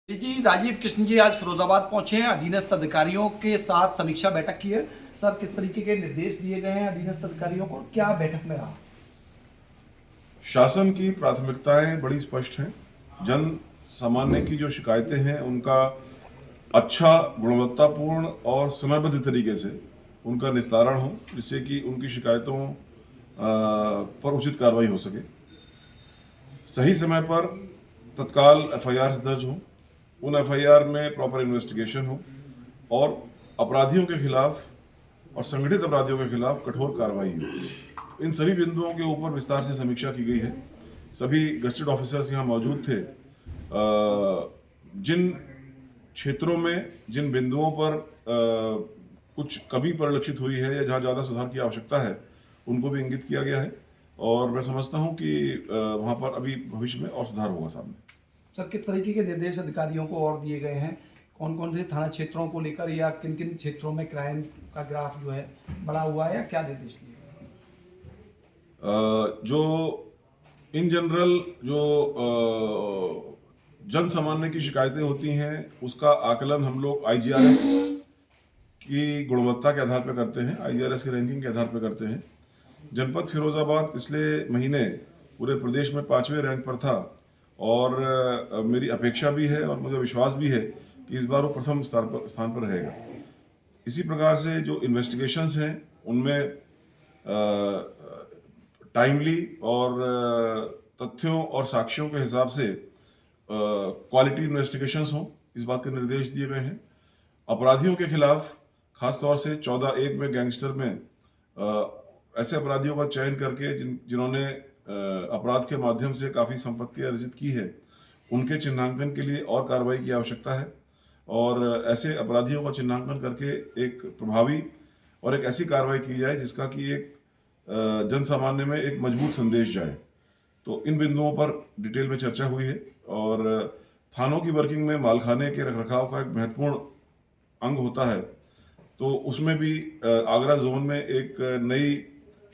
जी राजीव कृष्ण जी आज फिरोजाबाद पहुंचे हैं। अधीनस्थ अधिकारियों के साथ समीक्षा बैठक की है। सर, किस तरीके के निर्देश दिए गए हैं अधीनस्थ अधिकारियों को, क्या बैठक में रहा? शासन की प्राथमिकताएं बड़ी स्पष्ट हैं। जन सामान्य की जो शिकायतें हैं उनका अच्छा, गुणवत्तापूर्ण और समयबद्ध तरीके से उनका निस्तारण हो, जिससे कि उनकी शिकायतों पर उचित कार्रवाई हो सके। सही समय पर तत्काल एफआईआर दर्ज हो, उन एफआईआर में प्रॉपर इन्वेस्टिगेशन हो और अपराधियों के खिलाफ और संगठित अपराधियों के खिलाफ कठोर कार्रवाई हो। इन सभी बिंदुओं के ऊपर विस्तार से समीक्षा की गई है। सभी गस्टेड ऑफिसर्स यहाँ मौजूद थे। जिन क्षेत्रों में, जिन बिंदुओं पर कुछ कमी परिलक्षित हुई है या जहाँ ज़्यादा सुधार की आवश्यकता है, उनको भी इंगित किया गया है और मैं समझता हूँ कि वहाँ पर अभी भविष्य में और सुधार होगा सामने। सर, किस तरीके के निर्देश अधिकारियों को और दिए गए हैं? कौन कौन से थाना क्षेत्रों को लेकर या किन किन क्षेत्रों में क्राइम का ग्राफ जो है बढ़ा हुआ है, या क्या निर्देश दिए गए हैं? जो इन जनरल जो जन सामान्य की शिकायतें होती हैं उसका आकलन हम लोग आईजीआरएस की गुणवत्ता के आधार पर करते हैं, आईजीआरएस की रैंकिंग के आधार पर करते हैं। जनपद फिरोजाबाद पिछले महीने पूरे प्रदेश में 5वें रैंक पर था और मेरी अपेक्षा भी है और मुझे विश्वास भी है कि इस बार वो प्रथम स्थान पर रहेगा। इसी प्रकार से जो इन्वेस्टिगेशंस हैं उनमें टाइमली और तथ्यों और साक्ष्यों के हिसाब से क्वालिटी इन्वेस्टिगेशंस हों, इस बात के निर्देश दिए गए हैं। अपराधियों के खिलाफ खासतौर से 14(1) में गैंगस्टर में ऐसे अपराधियों का चयन करके जिन्होंने अपराध के माध्यम से काफ़ी संपत्ति अर्जित की है, उनके चिन्हांकन के लिए और कार्रवाई की आवश्यकता है और ऐसे अपराधियों का चिन्हांकन करके एक प्रभावी और एक ऐसी कार्रवाई की जाए जिसका कि एक जन सामान्य में एक मजबूत संदेश जाए। तो इन बिंदुओं पर डिटेल में चर्चा हुई है और थानों की वर्किंग में मालखाने के रखरखाव का एक महत्वपूर्ण अंग होता है, तो उसमें भी आगरा जोन में एक नई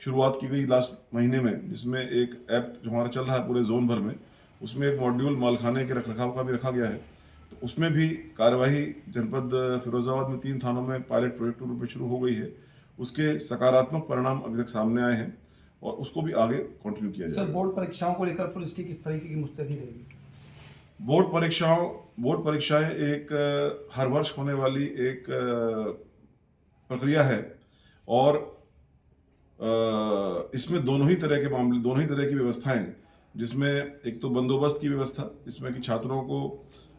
शुरुआत की गई लास्ट महीने में, जिसमें एक ऐप जो हमारा चल रहा है पूरे जोन भर में, उसमें एक मॉड्यूल मालखाने के रखरखाव का भी रखा गया है। तो उसमें भी कार्यवाही जनपद फिरोजाबाद में 3 थानों में पायलट प्रोजेक्ट के रूप में शुरू हो गई है। उसके सकारात्मक परिणाम अभी तक सामने आए हैं और उसको भी आगे कंटिन्यू किया जाएगा। सर, बोर्ड परीक्षाओं को लेकर पुलिस की किस तरीके की मुस्तैदी रहेगी? बोर्ड परीक्षाएं एक हर वर्ष होने वाली एक प्रक्रिया है और इसमें दोनों ही तरह के मामले, दोनों ही तरह की व्यवस्थाएं, जिसमें एक तो बंदोबस्त की व्यवस्था, जिसमें कि छात्रों को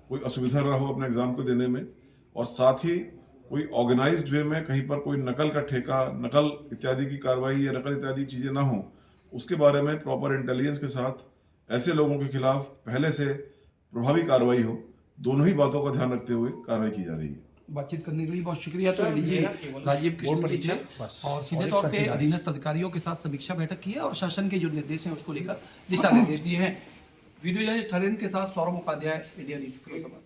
कोई असुविधा ना हो अपने एग्जाम को देने में, और साथ ही कोई ऑर्गेनाइज्ड वे में कहीं पर कोई नकल का ठेका, नकल इत्यादि की कार्रवाई या नकल इत्यादि चीज़ें ना हो, उसके बारे में प्रॉपर इंटेलिजेंस के साथ ऐसे लोगों के खिलाफ पहले से प्रभावी कार्रवाई हो। दोनों ही बातों का ध्यान रखते हुए कार्रवाई की जा रही है। बातचीत करने के लिए बहुत शुक्रिया। तो लीजिए राजीव कृष्ण जी थे और सीधे तौर पे अधीनस्थ अधिकारियों के साथ समीक्षा बैठक की है और शासन के जो निर्देश हैं उसको लेकर दिशा निर्देश दिए हैं। वीडियो जर्नलिस्ट हरेंद्र के साथ सौरभ उपाध्याय, इंडिया न्यूज फिरोजाबाद।